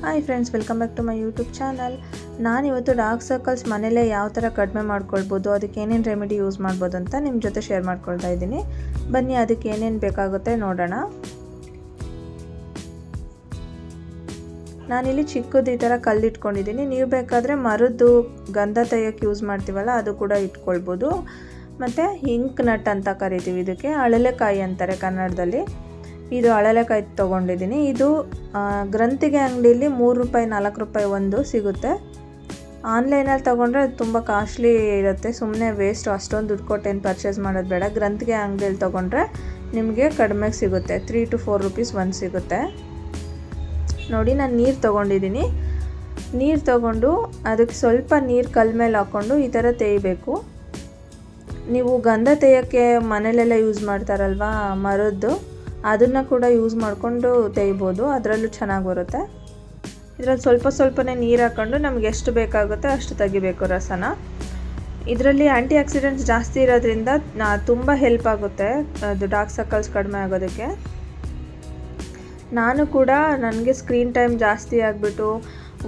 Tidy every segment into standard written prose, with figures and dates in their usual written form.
Hi friends, welcome back to my YouTube channel. ನಾನಿವತ್ತು dark circles ಮನೇಲೇ ಯಾವ ಥರ ಕಡಿಮೆ ಮಾಡ್ಕೊಳ್ಬೋದು, ಅದಕ್ಕೆ ಏನೇನು ರೆಮಿಡಿ ಯೂಸ್ ಮಾಡ್ಬೋದು ಅಂತ ನಿಮ್ಮ ಜೊತೆ ಶೇರ್ ಮಾಡ್ಕೊಳ್ತಾ ಇದ್ದೀನಿ. ಬನ್ನಿ, ಅದಕ್ಕೆ ಏನೇನು ಬೇಕಾಗುತ್ತೆ ನೋಡೋಣ. ನಾನಿಲ್ಲಿ ಚಿಕ್ಕದು ಈ ಥರ ಕಲ್ಲು ಇಟ್ಕೊಂಡಿದ್ದೀನಿ. ನೀವು ಬೇಕಾದರೆ ಮರದ್ದು ಗಂಧ ತೆಗೆಯೋಕ್ಕೆ ಯೂಸ್ ಮಾಡ್ತೀವಲ್ಲ, ಅದು ಕೂಡ ಇಟ್ಕೊಳ್ಬೋದು. ಮತ್ತು ಇಂಕ್ ನಟ್ ಅಂತ ಕರಿತೀವಿ, ಇದಕ್ಕೆ ಅಳಲೆಕಾಯಿ ಅಂತಾರೆ ಕನ್ನಡದಲ್ಲಿ. ಇದು ಅಳಲೆಕಾಯಿ ತೊಗೊಂಡಿದ್ದೀನಿ. ಇದು ಗ್ರಂಥಿಗೆ ಅಂಗಡಿಯಲ್ಲಿ 3 ರೂಪಾಯಿ 4 ರೂಪಾಯಿ ಒಂದು ಸಿಗುತ್ತೆ. ಆನ್ಲೈನಲ್ಲಿ ತೊಗೊಂಡ್ರೆ ಅದು ತುಂಬ ಕಾಸ್ಟ್ಲಿ ಇರುತ್ತೆ, ಸುಮ್ಮನೆ ವೇಸ್ಟ್. ಅಷ್ಟೊಂದು ದುಡ್ಡು ಕೊಟ್ಟು ಏನು ಪರ್ಚೇಸ್ ಮಾಡೋದು ಬೇಡ. ಗ್ರಂಥಿಗೆ ಅಂಗಡಿಯಲ್ಲಿ ತೊಗೊಂಡ್ರೆ ನಿಮಗೆ ಕಡಿಮೆಗೆ ಸಿಗುತ್ತೆ, 3 to 4 ರೂಪೀಸ್ ಒಂದು ಸಿಗುತ್ತೆ. ನೋಡಿ, ನಾನು ನೀರು ತೊಗೊಂಡಿದ್ದೀನಿ. ನೀರು ತೊಗೊಂಡು ಅದಕ್ಕೆ ಸ್ವಲ್ಪ ನೀರು ಕಲ್ಲ ಮೇಲೆ ಹಾಕ್ಕೊಂಡು ಈ ಥರ ತೇಯಬೇಕು. ನೀವು ಗಂಧ ತೆಗೆಯೋಕ್ಕೆ ಮನೇಲೆಲ್ಲ ಯೂಸ್ ಮಾಡ್ತಾರಲ್ವ ಮರದ್ದು, ಅದನ್ನು ಕೂಡ ಯೂಸ್ ಮಾಡಿಕೊಂಡು ತೆಗಿಬೋದು, ಅದರಲ್ಲೂ ಚೆನ್ನಾಗಿ ಬರುತ್ತೆ. ಇದರಲ್ಲಿ ಸ್ವಲ್ಪನೇ ನೀರು ಹಾಕ್ಕೊಂಡು ನಮ್ಗೆ ಎಷ್ಟು ಬೇಕಾಗುತ್ತೆ ಅಷ್ಟು ತೆಗಿಬೇಕು ರಸನ. ಇದರಲ್ಲಿ ಆ್ಯಂಟಿ ಆಕ್ಸಿಡೆಂಟ್ಸ್ ಜಾಸ್ತಿ ಇರೋದ್ರಿಂದ ತುಂಬ ಹೆಲ್ಪ್ ಆಗುತ್ತೆ ಅದು ಡಾರ್ಕ್ ಸರ್ಕಲ್ಸ್ ಕಡಿಮೆ ಆಗೋದಕ್ಕೆ. ನಾನು ಕೂಡ ನನಗೆ ಸ್ಕ್ರೀನ್ ಟೈಮ್ ಜಾಸ್ತಿ ಆಗಿಬಿಟ್ಟು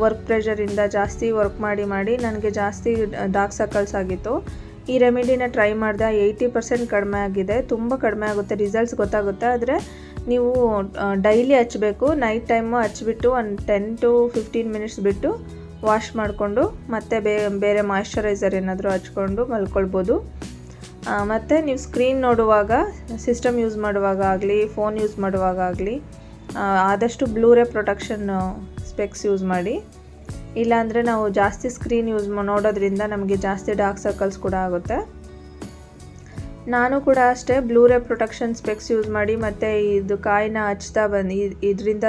ವರ್ಕ್ ಪ್ರೆಷರಿಂದ ಜಾಸ್ತಿ ವರ್ಕ್ ಮಾಡಿ ನನಗೆ ಜಾಸ್ತಿ ಡಾರ್ಕ್ ಸರ್ಕಲ್ಸ್ ಆಗಿತ್ತು. ಈ ರೆಮಿಡಿನ ಟ್ರೈ ಮಾಡಿದೆ, 80% ಕಡಿಮೆ ಆಗಿದೆ. ತುಂಬ ಕಡಿಮೆ ಆಗುತ್ತೆ, ರಿಸಲ್ಟ್ಸ್ ಗೊತ್ತಾಗುತ್ತೆ. ಆದರೆ ನೀವು ಡೈಲಿ ಹಚ್ಚಬೇಕು. ನೈಟ್ ಟೈಮು ಹಚ್ಬಿಟ್ಟು ಒಂದು 10 to 15 ಮಿನಿಟ್ಸ್ ಬಿಟ್ಟು ವಾಶ್ ಮಾಡಿಕೊಂಡು ಮತ್ತೆ ಬೇರೆ ಮಾಯ್ಶ್ಚರೈಸರ್ ಏನಾದರೂ ಹಚ್ಕೊಂಡು ಮಲ್ಕೊಳ್ಬೋದು. ಮತ್ತು ನೀವು ಸ್ಕ್ರೀನ್ ನೋಡುವಾಗ, ಸಿಸ್ಟಮ್ ಯೂಸ್ ಮಾಡುವಾಗ ಆಗಲಿ, ಫೋನ್ ಯೂಸ್ ಮಾಡುವಾಗ ಆಗಲಿ, ಆದಷ್ಟು ಬ್ಲೂರೇ ಪ್ರೊಟೆಕ್ಷನ್ ಸ್ಪೆಕ್ಸ್ ಯೂಸ್ ಮಾಡಿ. ಇಲ್ಲಾಂದರೆ ನಾವು ಜಾಸ್ತಿ ಸ್ಕ್ರೀನ್ ಯೂಸ್ ನೋಡೋದ್ರಿಂದ ನಮಗೆ ಜಾಸ್ತಿ ಡಾರ್ಕ್ ಸರ್ಕಲ್ಸ್ ಕೂಡ ಆಗುತ್ತೆ. ನಾನು ಕೂಡ ಅಷ್ಟೇ ಬ್ಲೂರೇ ಪ್ರೊಟೆಕ್ಷನ್ ಸ್ಪೆಕ್ಸ್ ಯೂಸ್ ಮಾಡಿ ಮತ್ತು ಇದು ಕಾಯಿನ ಹಚ್ತಾ ಬಂದು ಇದರಿಂದ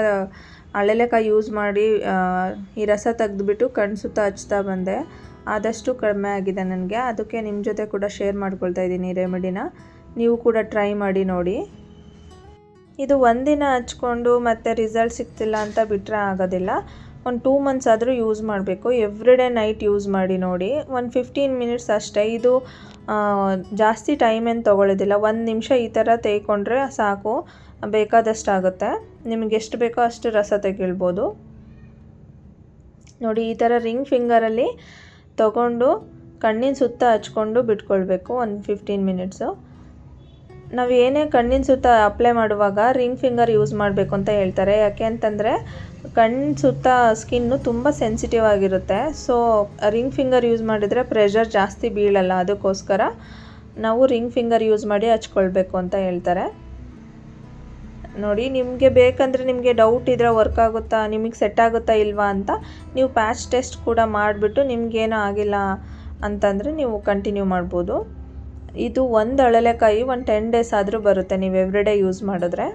ಅಳಲೆಕಾಯಿ ಯೂಸ್ ಮಾಡಿ ಈ ರಸ ತೆಗೆದುಬಿಟ್ಟು ಕಣ್ಣು ಸುತ್ತ ಹಚ್ತಾ ಬಂದೆ. ಆದಷ್ಟು ಕಡಿಮೆ ಆಗಿದೆ ನನಗೆ. ಅದಕ್ಕೆ ನಿಮ್ಮ ಜೊತೆ ಕೂಡ ಶೇರ್ ಮಾಡ್ಕೊಳ್ತಾ ಇದ್ದೀನಿ ಈ ರೆಮಿಡಿನ. ನೀವು ಕೂಡ ಟ್ರೈ ಮಾಡಿ ನೋಡಿ. ಇದು ಒಂದಿನ ಹಚ್ಕೊಂಡು ಮತ್ತು ರಿಸಲ್ಟ್ ಸಿಗ್ತಿಲ್ಲ ಅಂತ ಬಿಟ್ಟರೆ ಆಗೋದಿಲ್ಲ. ಒಂದು 2 months ಆದರೂ ಯೂಸ್ ಮಾಡಬೇಕು. ಎವ್ರಿಡೇ ನೈಟ್ ಯೂಸ್ ಮಾಡಿ ನೋಡಿ. ಒಂದು 15 ಮಿನಿಟ್ಸ್ ಅಷ್ಟೇ. ಇದು ಜಾಸ್ತಿ ಟೈಮ್ ಏನು ತೊಗೊಳ್ಳೋದಿಲ್ಲ. 1 ನಿಮಿಷ ಈ ಥರ ತೆಗೆದುಕೊಂಡ್ರೆ ಸಾಕು, ಬೇಕಾದಷ್ಟು ಆಗುತ್ತೆ. ನಿಮಗೆ ಎಷ್ಟು ಬೇಕೋ ಅಷ್ಟು ರಸ ತೆಗಿಳ್ಬೋದು. ನೋಡಿ, ಈ ಥರ ರಿಂಗ್ ಫಿಂಗರಲ್ಲಿ ತೊಗೊಂಡು ಕಣ್ಣಿನ ಸುತ್ತ ಹಚ್ಕೊಂಡು ಬಿಟ್ಕೊಳ್ಬೇಕು ಒಂದು 15 ಮಿನಿಟ್ಸು. ನಾವು ಏನೇ ಕಣ್ಣಿನ ಸುತ್ತ ಅಪ್ಲೈ ಮಾಡುವಾಗ ರಿಂಗ್ ಫಿಂಗರ್ ಯೂಸ್ ಮಾಡಬೇಕು ಅಂತ ಹೇಳ್ತಾರೆ. ಯಾಕೆ ಅಂತಂದರೆ ಕಣ್ಣಿನ ಸುತ್ತ ಸ್ಕಿನ್ನು ತುಂಬ ಸೆನ್ಸಿಟಿವ್ ಆಗಿರುತ್ತೆ. ಸೊ ರಿಂಗ್ ಫಿಂಗರ್ ಯೂಸ್ ಮಾಡಿದರೆ ಪ್ರೆಷರ್ ಜಾಸ್ತಿ ಬೀಳಲ್ಲ. ಅದಕ್ಕೋಸ್ಕರ ನಾವು ರಿಂಗ್ ಫಿಂಗರ್ ಯೂಸ್ ಮಾಡಿ ಹಚ್ಕೊಳ್ಬೇಕು ಅಂತ ಹೇಳ್ತಾರೆ. ನೋಡಿ, ನಿಮಗೆ ಬೇಕಂದರೆ, ನಿಮಗೆ ಡೌಟ್ ಇದ್ದರೆ ವರ್ಕ್ ಆಗುತ್ತಾ, ನಿಮಗೆ ಸೆಟ್ ಆಗುತ್ತಾ ಇಲ್ವಾ ಅಂತ ನೀವು ಪ್ಯಾಚ್ ಟೆಸ್ಟ್ ಕೂಡ ಮಾಡಿಬಿಟ್ಟು ನಿಮಗೇನೂ ಆಗಿಲ್ಲ ಅಂತಂದರೆ ನೀವು ಕಂಟಿನ್ಯೂ ಮಾಡ್ಬೋದು. ಇದು ಒಂದು ಅಳಲೆಕಾಯಿ ಒಂದು 10 days ಆದರೂ ಬರುತ್ತೆ ನೀವು ಎವ್ರಿಡೇ ಯೂಸ್ ಮಾಡಿದ್ರೆ.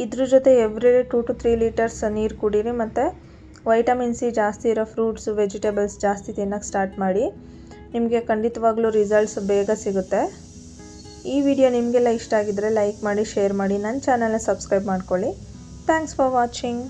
ಇದ್ರ ಜೊತೆ ಎವ್ರಿಡೇ 2 to 3 ಲೀಟರ್ಸ್ ನೀರು ಕುಡೀರಿ. ಮತ್ತು ವೈಟಮಿನ್ ಸಿ ಜಾಸ್ತಿ ಇರೋ ಫ್ರೂಟ್ಸು, ವೆಜಿಟೇಬಲ್ಸ್ ಜಾಸ್ತಿ ತಿನ್ನೋಕ್ಕೆ ಸ್ಟಾರ್ಟ್ ಮಾಡಿ. ನಿಮಗೆ ಖಂಡಿತವಾಗ್ಲೂ ರಿಸಲ್ಟ್ಸ್ ಬೇಗ ಸಿಗುತ್ತೆ. ಈ ವಿಡಿಯೋ ನಿಮಗೆಲ್ಲ ಇಷ್ಟ ಆಗಿದ್ದರೆ ಲೈಕ್ ಮಾಡಿ, ಶೇರ್ ಮಾಡಿ, ನನ್ನ ಚಾನಲ್ನ ಸಬ್ಸ್ಕ್ರೈಬ್ ಮಾಡ್ಕೊಳ್ಳಿ. Thanks for watching.